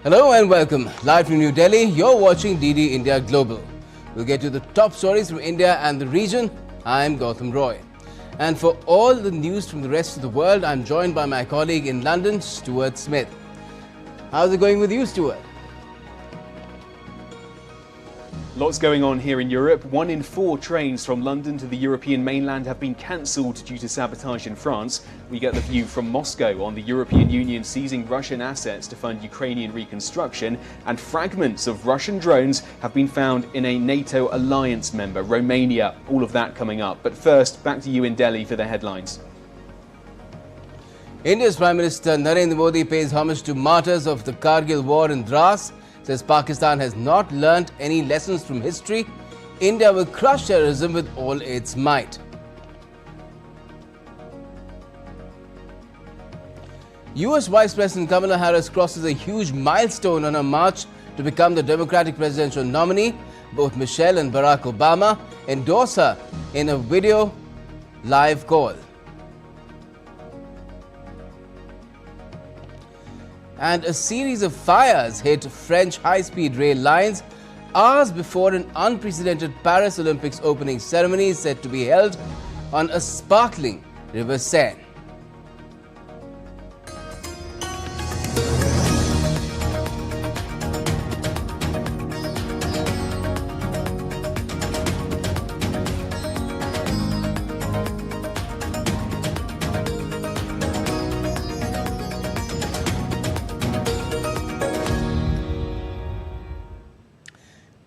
Hello and welcome. Live from New Delhi, you're watching DD India Global. We'll get you the top stories from India and the region. I'm Gautam Roy. And for all the news from the rest of the world, I'm joined by my colleague in London, Stuart Smith. How's it going with you, Stuart? Lots going on here in Europe. 1 in 4 trains from London to the European mainland have been cancelled due to sabotage in France. We get the view from Moscow on the European Union seizing Russian assets to fund Ukrainian reconstruction, and fragments of Russian drones have been found in a NATO alliance member, Romania. All of that coming up. But first, back to you in Delhi for the headlines. India's Prime Minister Narendra Modi pays homage to martyrs of the Kargil war in Dras. Says Pakistan has not learnt any lessons from history. India will crush terrorism with all its might. US Vice President Kamala Harris crosses a huge milestone on her march to become the Democratic presidential nominee. Both Michelle and Barack Obama endorse her in a video live call. And a series of fires hit French high-speed rail lines hours before an unprecedented Paris Olympics opening ceremony is set to be held on a sparkling River Seine.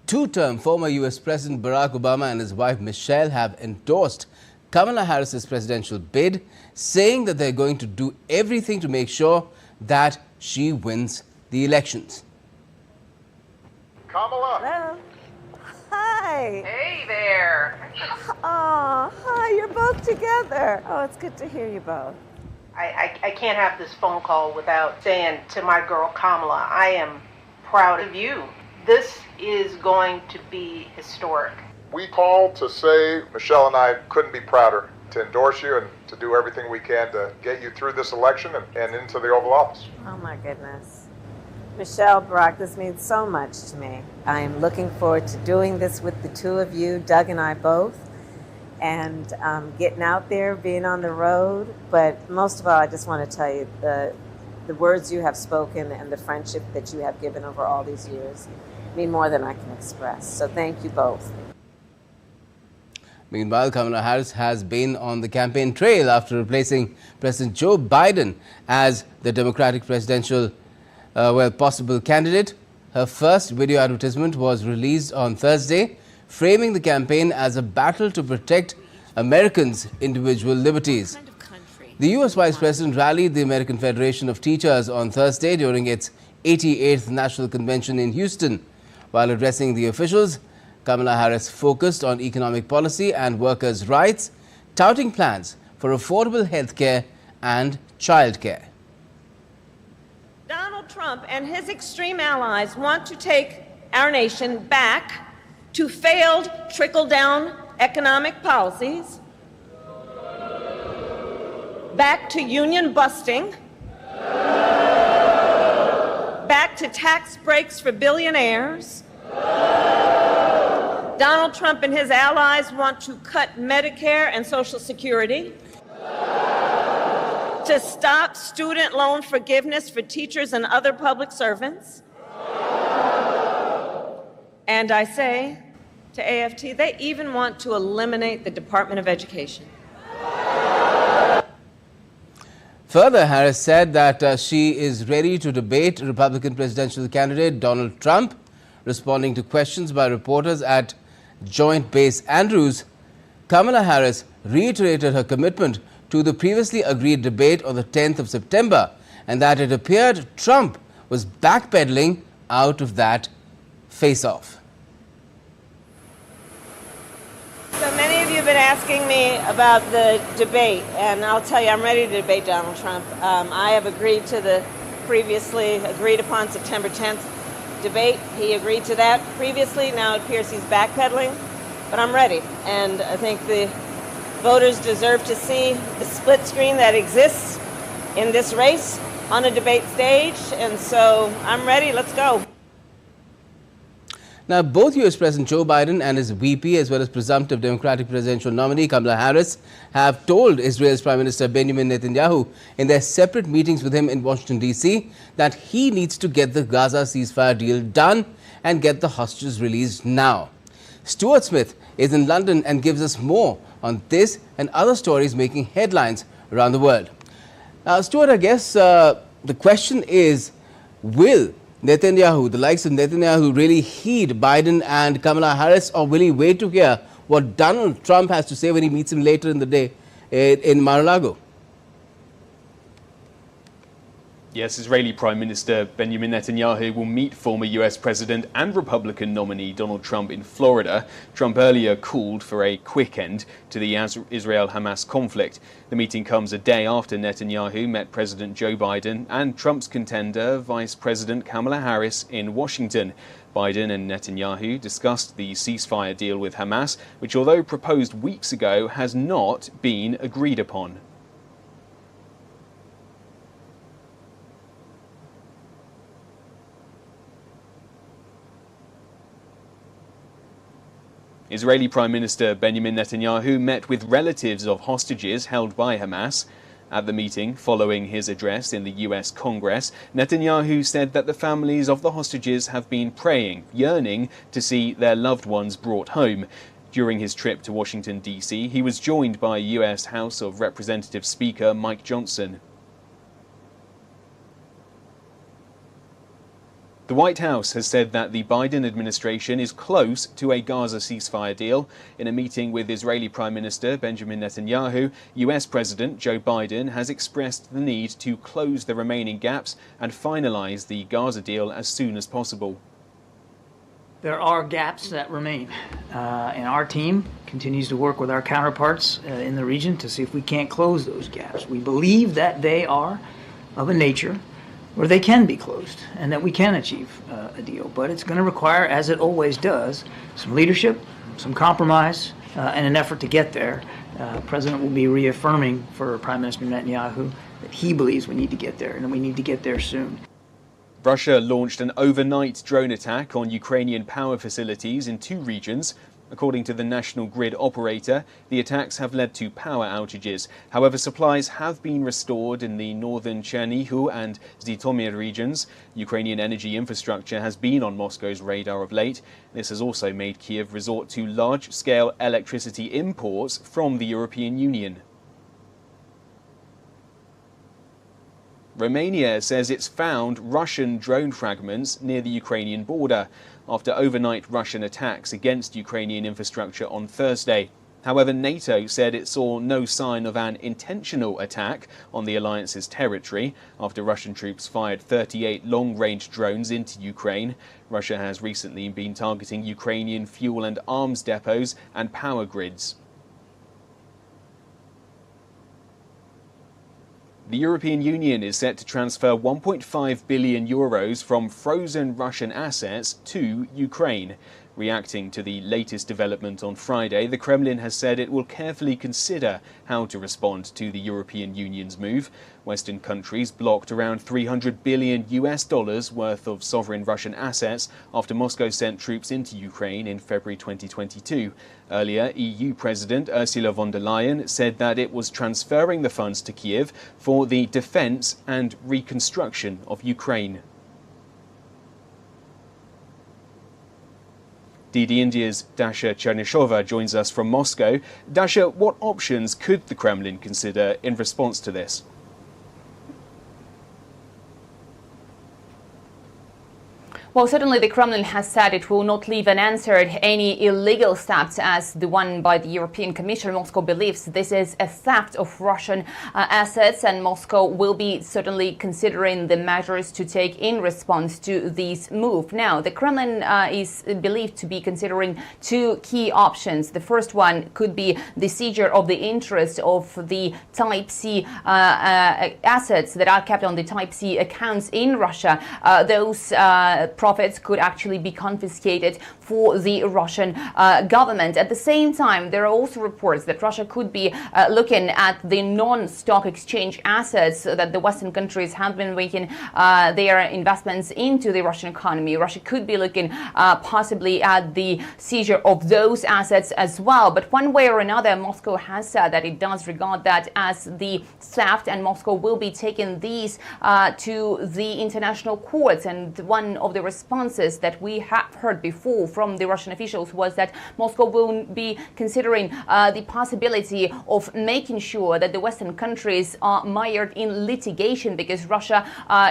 Two-term former US President Barack Obama and his wife Michelle have endorsed Kamala Harris's presidential bid, saying that they're going to do everything to make sure that she wins the elections. Kamala! Hello. Hi. Hey there. Oh, hi, you're both together. Oh, it's good to hear you both. I can't have this phone call without saying to my girl Kamala, I am proud of you. This is going to be historic. We called to say Michelle and I couldn't be prouder to endorse you and to do everything we can to get you through this election and into the Oval Office. Oh, my goodness. Michelle, Barack, this means so much to me. I am looking forward to doing this with the two of you, Doug and I both, and getting out there, being on the road. But most of all, I just want to tell you the words you have spoken and the friendship that you have given over all these years mean more than I can express. So thank you both. Meanwhile, Kamala Harris has been on the campaign trail after replacing President Joe Biden as the Democratic presidential possible candidate. Her first video advertisement was released on Thursday, framing the campaign as a battle to protect Americans' individual liberties. The US Vice President rallied the American Federation of Teachers on Thursday during its 88th National Convention in Houston. While addressing the officials, Kamala Harris focused on economic policy and workers' rights, touting plans for affordable health care and childcare. Donald Trump and his extreme allies want to take our nation back to failed trickle-down economic policies, back to union busting, back to tax breaks for billionaires. Donald Trump and his allies want to cut Medicare and Social Security, to stop student loan forgiveness for teachers and other public servants. And I say to AFT, they even want to eliminate the Department of Education. Further, Harris said that she is ready to debate Republican presidential candidate Donald Trump. Responding to questions by reporters at Joint Base Andrews, Kamala Harris reiterated her commitment to the previously agreed debate on the 10th of September and that it appeared Trump was backpedaling out of that face-off. So many of you have been asking me about the debate, and I'll tell you, I'm ready to debate Donald Trump. I have agreed to the previously agreed upon September 10th debate. He agreed to that previously. Now it appears he's backpedaling, but I'm ready. And I think the voters deserve to see the split screen that exists in this race. on a debate stage, and so I'm ready. Let's go. Now, both U.S. President Joe Biden and his VP, as well as presumptive Democratic presidential nominee Kamala Harris, have told Israel's Prime Minister Benjamin Netanyahu in their separate meetings with him in Washington, D.C., that he needs to get the Gaza ceasefire deal done and get the hostages released now. Stuart Smith is in London and gives us more on this and other stories making headlines around the world. Now, Stuart, I guess the question is, will Netanyahu, the likes of Netanyahu, really heed Biden and Kamala Harris, or will he wait to hear what Donald Trump has to say when he meets him later in the day in Mar-a-Lago? Yes, Israeli Prime Minister Benjamin Netanyahu will meet former US President and Republican nominee Donald Trump in Florida. Trump earlier called for a quick end to the Israel-Hamas conflict. The meeting comes a day after Netanyahu met President Joe Biden and Trump's contender, Vice President Kamala Harris, in Washington. Biden and Netanyahu discussed the ceasefire deal with Hamas, which, although proposed weeks ago, has not been agreed upon. Israeli Prime Minister Benjamin Netanyahu met with relatives of hostages held by Hamas. At the meeting, following his address in the US Congress, Netanyahu said that the families of the hostages have been praying, yearning to see their loved ones brought home. During his trip to Washington, D.C., he was joined by US House of Representatives Speaker Mike Johnson. The White House has said that the Biden administration is close to a Gaza ceasefire deal. In a meeting with Israeli Prime Minister Benjamin Netanyahu, US President Joe Biden has expressed the need to close the remaining gaps and finalize the Gaza deal as soon as possible. There are gaps that remain, and our team continues to work with our counterparts in the region to see if we can't close those gaps. We believe that they are of a nature where they can be closed and that we can achieve a deal. But it's going to require, as it always does, some leadership, some compromise, and an effort to get there. The President will be reaffirming for Prime Minister Netanyahu that he believes we need to get there and that we need to get there soon. Russia launched an overnight drone attack on Ukrainian power facilities in 2 regions. According to the national grid operator, the attacks have led to power outages. However, supplies have been restored in the northern Chernihiv and Zhytomyr regions. Ukrainian energy infrastructure has been on Moscow's radar of late. This has also made Kyiv resort to large-scale electricity imports from the European Union. Romania says it's found Russian drone fragments near the Ukrainian border after overnight Russian attacks against Ukrainian infrastructure on Thursday. However, NATO said it saw no sign of an intentional attack on the alliance's territory after Russian troops fired 38 long-range drones into Ukraine. Russia has recently been targeting Ukrainian fuel and arms depots and power grids. The European Union is set to transfer 1.5 billion euros from frozen Russian assets to Ukraine. Reacting to the latest development on Friday, the Kremlin has said it will carefully consider how to respond to the European Union's move. Western countries blocked around $300 billion worth of sovereign Russian assets after Moscow sent troops into Ukraine in February 2022. Earlier, EU President Ursula von der Leyen said that it was transferring the funds to Kyiv for the defense and reconstruction of Ukraine. DD India's Dasha Chernyshova joins us from Moscow. Dasha, what options could the Kremlin consider in response to this? Well, certainly the Kremlin has said it will not leave unanswered any illegal steps as the one by the European Commission. Moscow believes this is a theft of Russian assets, and Moscow will be certainly considering the measures to take in response to this move. Now, the Kremlin is believed to be considering 2 key options. The first one could be the seizure of the interest of the Type C assets that are kept on the Type C accounts in Russia. Those profits could actually be confiscated for the Russian government. At the same time, there are also reports that Russia could be looking at the non-stock exchange assets that the Western countries have been making their investments into the Russian economy. Russia could be looking possibly at the seizure of those assets as well. But one way or another, Moscow has said that it does regard that as the theft, and Moscow will be taking these to the international courts. And one of the responses that we have heard before from the Russian officials was that Moscow will be considering the possibility of making sure that the Western countries are mired in litigation because Russia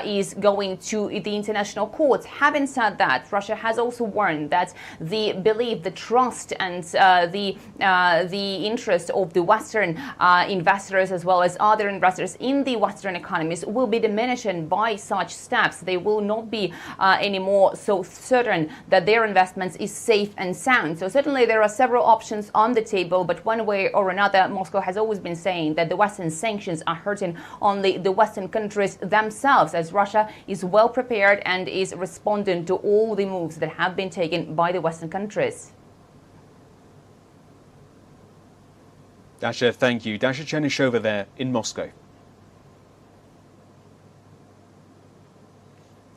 is going to the international courts. Having said that, Russia has also warned that the belief, the trust, and the interest of the Western investors as well as other investors in the Western economies will be diminishing by such steps. They will not be anymore so certain that their investments is safe and sound. So certainly there are several options on the table, but one way or another, Moscow has always been saying that the Western sanctions are hurting only the Western countries themselves, as Russia is well prepared and is responding to all the moves that have been taken by the Western countries. Dasha, thank you. Dasha Chernyshova there in Moscow.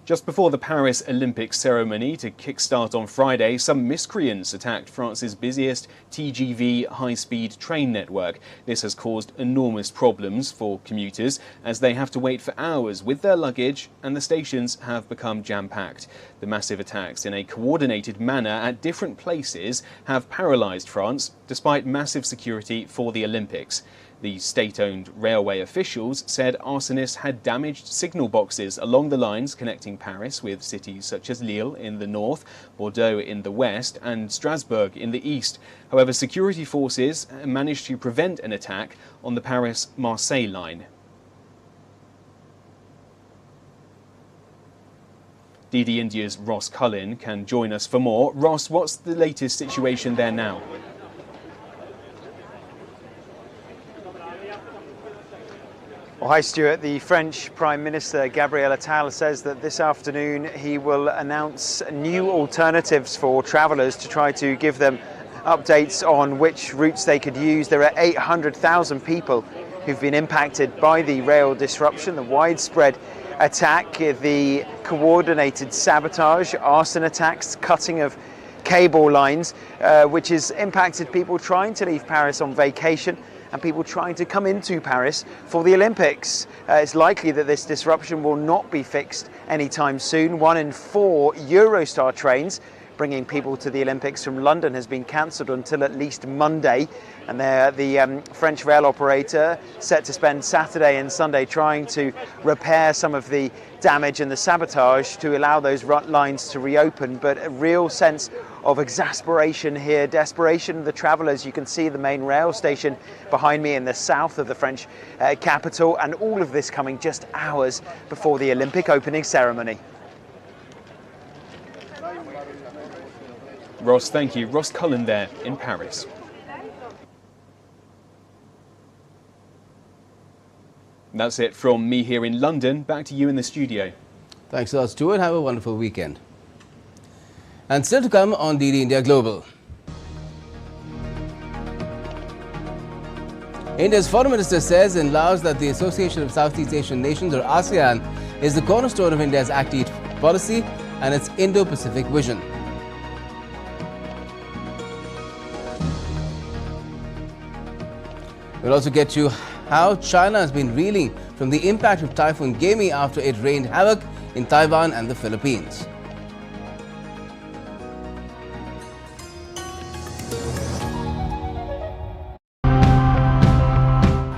Just before the Paris Olympic ceremony to kickstart on Friday, some miscreants attacked France's busiest TGV high-speed train network. This has caused enormous problems for commuters as they have to wait for hours with their luggage and the stations have become jam-packed. The massive attacks in a coordinated manner at different places have paralysed France despite massive security for the Olympics. The state-owned railway officials said arsonists had damaged signal boxes along the lines connecting Paris with cities such as Lille in the north, Bordeaux in the west, and Strasbourg in the east. However, security forces managed to prevent an attack on the Paris-Marseille line. DD India's Ross Cullen can join us for more. Ross, what's the latest situation there now? Well, hi Stuart. The French Prime Minister Gabriel Attal says that this afternoon he will announce new alternatives for travellers to try to give them updates on which routes they could use. There are 800,000 people who've been impacted by the rail disruption, the widespread attack, the coordinated sabotage, arson attacks, cutting of cable lines, which has impacted people trying to leave Paris on vacation and people trying to come into Paris for the Olympics. It's likely that this disruption will not be fixed anytime soon. 1 in 4 Eurostar trains bringing people to the Olympics from London has been cancelled until at least Monday. And the French rail operator set to spend Saturday and Sunday trying to repair some of the damage and the sabotage to allow those lines to reopen. But a real sense of exasperation here, desperation of the travellers. You can see the main rail station behind me in the south of the French capital, and all of this coming just hours before the Olympic opening ceremony. Ross, thank you. Ross Cullen there in Paris. That's it from me here in London. Back to you in the studio. Thanks a lot, Stuart. Have a wonderful weekend. And still to come on DD India Global. India's foreign minister says in Laos that the Association of Southeast Asian Nations, or ASEAN, is the cornerstone of India's Act East policy and its Indo-Pacific vision. We'll also get to how China has been reeling from the impact of Typhoon Gaemi after it rained havoc in Taiwan and the Philippines.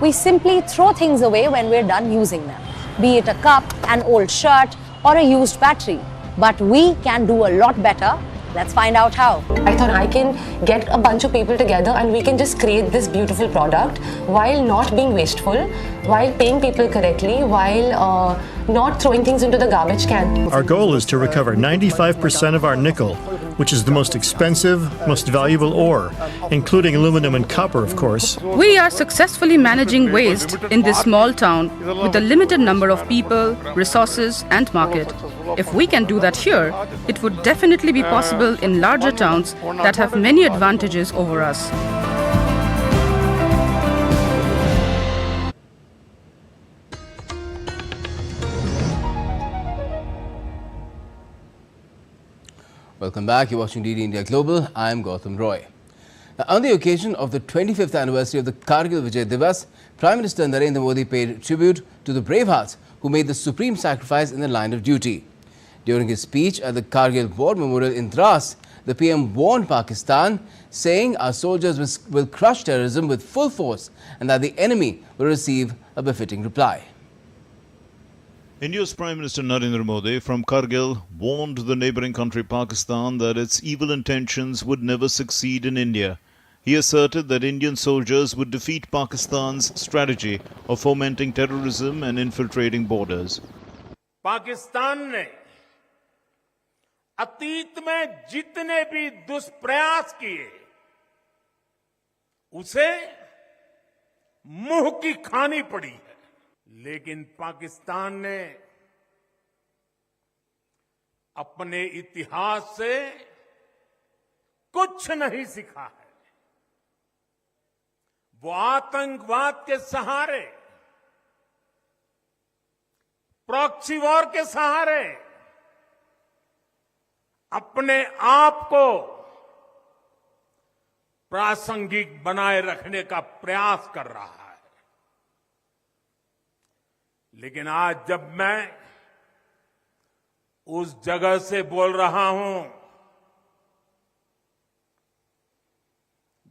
We simply throw things away when we're done using them, be it a cup, an old shirt, or a used battery. But we can do a lot better. Let's find out how. I thought I can get a bunch of people together and we can just create this beautiful product while not being wasteful, while paying people correctly, while not throwing things into the garbage can. Our goal is to recover 95% of our nickel, which is the most expensive, most valuable ore, including aluminum and copper, of course. We are successfully managing waste in this small town with a limited number of people, resources and market. If we can do that here, it would definitely be possible in larger towns that have many advantages over us. Welcome back. You're watching DD India Global. I'm Gautam Roy. Now, on the occasion of the 25th anniversary of the Kargil Vijay Diwas, Prime Minister Narendra Modi paid tribute to the bravehearts who made the supreme sacrifice in the line of duty. During his speech at the Kargil War Memorial in Dras, the PM warned Pakistan, saying our soldiers will crush terrorism with full force and that the enemy will receive a befitting reply. India's Prime Minister Narendra Modi from Kargil warned the neighbouring country Pakistan that its evil intentions would never succeed in India. He asserted that Indian soldiers would defeat Pakistan's strategy of fomenting terrorism and infiltrating borders. Pakistan ने अतीत में जितने भी दुष्प्रयास किए उसे मुंह की खानी पड़ी है, लेकिन पाकिस्तान ने अपने इतिहास से कुछ नहीं सीखा है। वो आतंकवाद के सहारे, प्रॉक्सी वॉर के सहारे अपने आप को प्रासंगिक बनाए रखने का प्रयास कर रहा है। लेकिन आज जब मैं उस जगह से बोल रहा हूं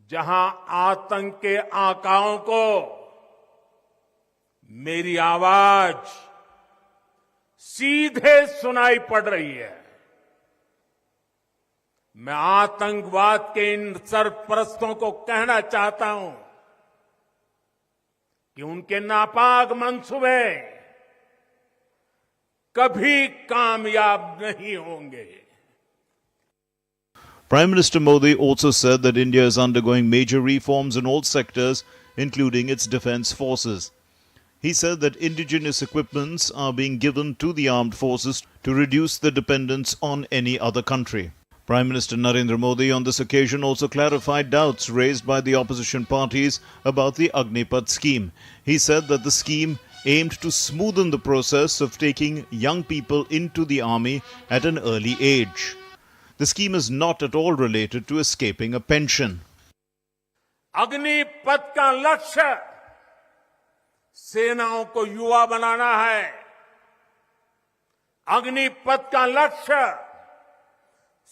जहां आतंक के आकाओं को मेरी आवाज सीधे सुनाई पड़ रही है, मैं आतंकवाद के इन सरपरस्तों को कहना चाहता हूं कि उनके नापाक मंसूबे कभी कामयाब नहीं होंगे। Prime Minister Modi also said that India is undergoing major reforms in all sectors, including its defence forces. He said that indigenous equipments are being given to the armed forces to reduce the dependence on any other country. Prime Minister Narendra Modi on this occasion also clarified doubts raised by the opposition parties about the Agnipath scheme. He said that the scheme aimed to smoothen the process of taking young people into the army at an early age. The scheme is not at all related to escaping a pension. Agnipath का लक्ष्य सेनाओं को युवा बनाना है। अग्निपथ का लक्ष्य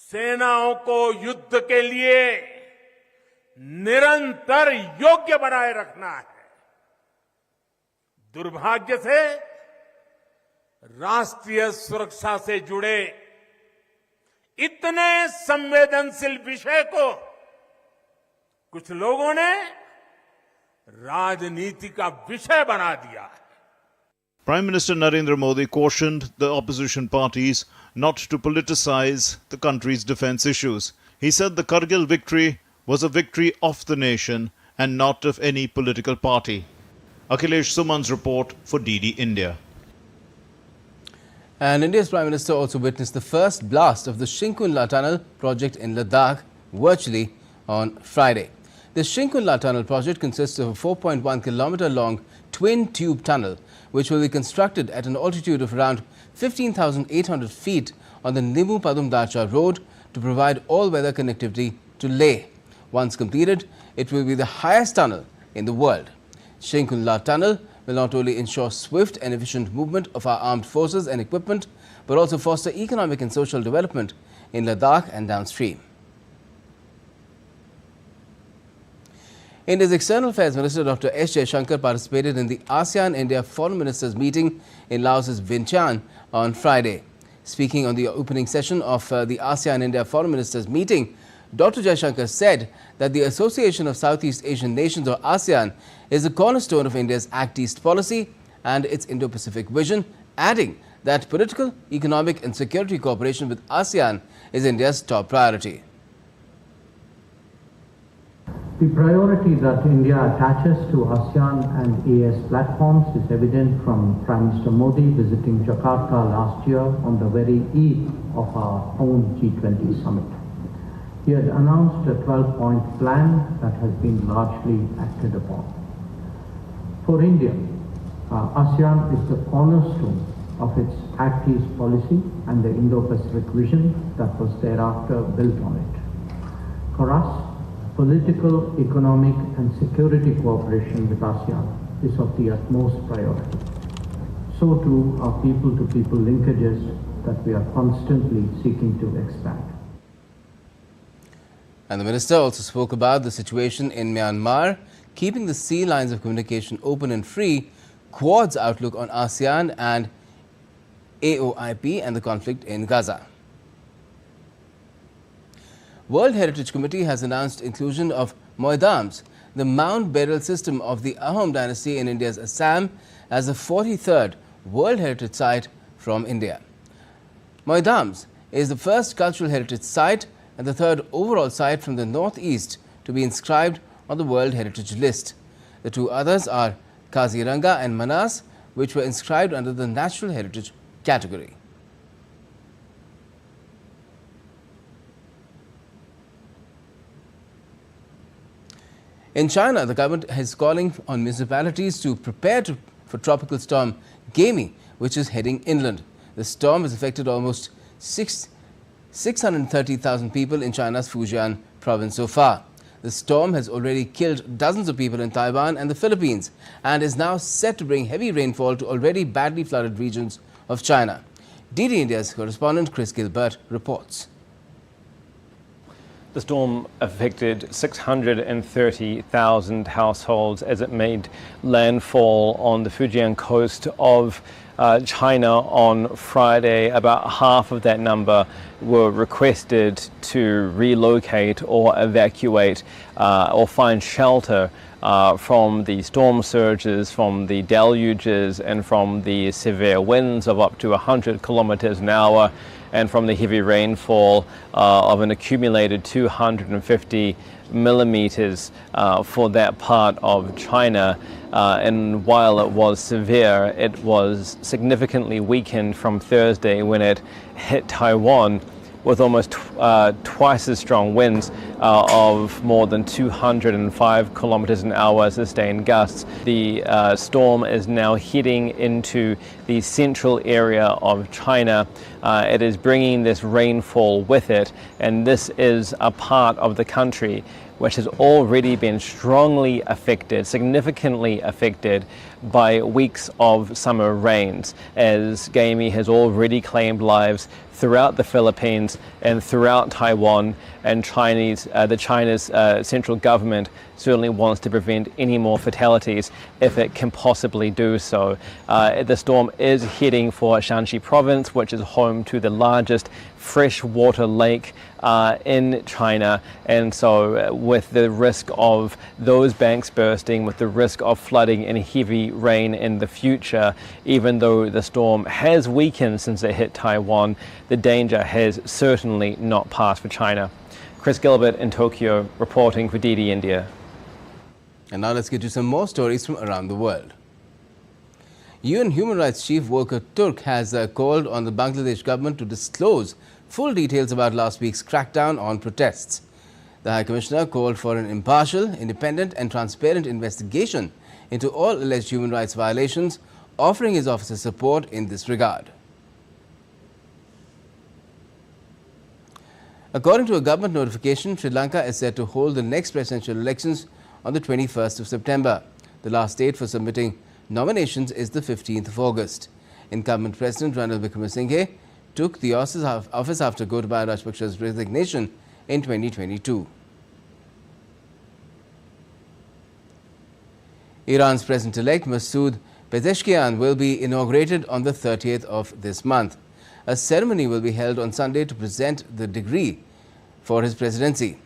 सेनाओं को युद्ध के लिए निरंतर योग्य बनाए रखना है। दुर्भाग्य से राष्ट्रीय सुरक्षा से जुड़े इतने संवेदनशील विषय को कुछ लोगों ने राजनीति का विषय बना दिया है। Prime Minister Narendra Modi cautioned the opposition parties not to politicize the country's defence issues. He said the Kargil victory was a victory of the nation and not of any political party. Akhilesh Suman's report for DD India. And India's Prime Minister also witnessed the first blast of the Shinkunla Tunnel project in Ladakh virtually on Friday. The Shinkunla Tunnel project consists of a 4.1 kilometer long twin tube tunnel which will be constructed at an altitude of around 15,800 feet on the Nimmu-Padum-Darcha road to provide all-weather connectivity to Leh. Once completed, it will be the highest tunnel in the world. Shinkunla Tunnel will not only ensure swift and efficient movement of our armed forces and equipment, but also foster economic and social development in Ladakh and downstream. India's External Affairs Minister Dr. S. Jaishankar participated in the ASEAN-India Foreign Ministers meeting in Laos's Vientiane on Friday. Speaking on the opening session of the ASEAN-India Foreign Ministers meeting, Dr. Jaishankar said that the Association of Southeast Asian Nations, or ASEAN, is the cornerstone of India's Act East policy and its Indo-Pacific vision, adding that political, economic and security cooperation with ASEAN is India's top priority. The priority that India attaches to ASEAN and AS platforms is evident from Prime Minister Modi visiting Jakarta last year on the very eve of our own G20 summit. He had announced a 12-point plan that has been largely acted upon. For India, ASEAN is the cornerstone of its Act East policy and the Indo-Pacific vision that was thereafter built on it. For us, political, economic and security cooperation with ASEAN is of the utmost priority. So too are people-to-people linkages that we are constantly seeking to expand. And the minister also spoke about the situation in Myanmar, keeping the sea lines of communication open and free, Quad's outlook on ASEAN and AOIP and the conflict in Gaza. World Heritage Committee has announced inclusion of Moidams, the mound burial system of the Ahom dynasty in India's Assam, as the 43rd World Heritage Site from India. Moidams is the first cultural heritage site and the third overall site from the northeast to be inscribed on the World Heritage List. The two others are Kaziranga and Manas, which were inscribed under the Natural Heritage category. In China, the government is calling on municipalities to prepare for tropical storm Gaemi, which is heading inland. The storm has affected almost 630,000 people in China's Fujian province so far. The storm has already killed dozens of people in Taiwan and the Philippines and is now set to bring heavy rainfall to already badly flooded regions of China. DD India's correspondent Chris Gilbert reports. The storm affected 630,000 households as it made landfall on the Fujian coast of China on Friday. About half of that number were requested to relocate or evacuate or find shelter from the storm surges, from the deluges, and from the severe winds of up to 100 kilometers an hour, and from the heavy rainfall of an accumulated 250 millimeters for that part of China. And while it was severe, it was significantly weakened from Thursday when it hit Taiwan with almost twice as strong winds of more than 205 kilometers an hour sustained gusts. The storm is now heading into the central area of China. It is bringing this rainfall with it, and this is a part of the country which has already been strongly affected, significantly affected by weeks of summer rains, as Gaemi has already claimed lives throughout the Philippines and throughout Taiwan, and China's central government certainly wants to prevent any more fatalities if it can possibly do so. The storm is heading for Shanxi province, which is home to the largest freshwater lake in China, and so with the risk of those banks bursting, with the risk of flooding and heavy rain in the future, even though the storm has weakened since it hit Taiwan, the danger has certainly not passed for China. Chris Gilbert in Tokyo reporting for DD India. And now let's get to some more stories from around the world. UN Human Rights Chief Volker Turk has called on the Bangladesh government to disclose full details about last week's crackdown on protests. The High Commissioner called for an impartial, independent and transparent investigation into all alleged human rights violations, offering his office's support in this regard. According to a government notification, Sri Lanka is set to hold the next presidential elections on the 21st of September. The last date for submitting nominations is the 15th of August. Incumbent President Ranil Wickremesinghe took the office after Gotabaya Rajapaksa's resignation in 2022. Iran's President-elect Masoud Pezeshkian will be inaugurated on the 30th of this month. A ceremony will be held on Sunday to present the degree for his presidency.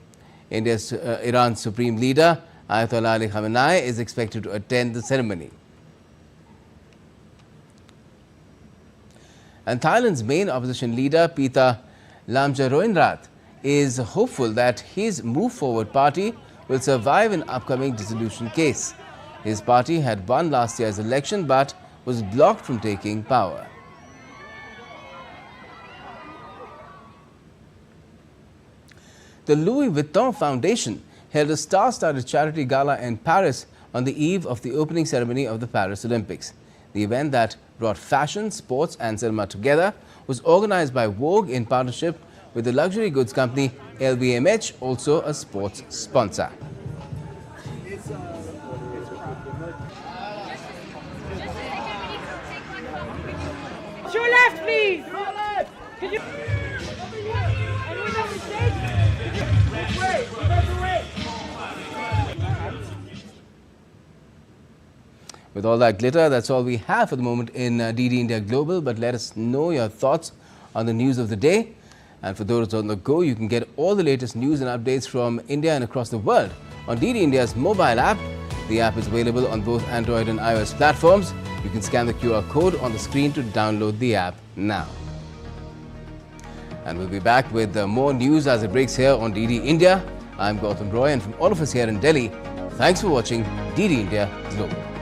Iran's supreme leader, Ayatollah Ali Khamenei, is expected to attend the ceremony. And Thailand's main opposition leader, Pita Lamjaroenrat, is hopeful that his Move Forward party will survive an upcoming dissolution case. His party had won last year's election but was blocked from taking power. The Louis Vuitton Foundation held a star-studded charity gala in Paris on the eve of the opening ceremony of the Paris Olympics. The event that brought fashion, sports and cinema together was organized by Vogue in partnership with the luxury goods company LVMH, also a sports sponsor. To your left, please! Could you... With all that glitter, that's all we have for the moment in DD India Global. But let us know your thoughts on the news of the day. And for those on the go, you can get all the latest news and updates from India and across the world on DD India's mobile app. The app is available on both Android and iOS platforms. You can scan the QR code on the screen to download the app now. And we'll be back with more news as it breaks here on DD India. I'm Gautam Roy, and from all of us here in Delhi, thanks for watching DD India Global.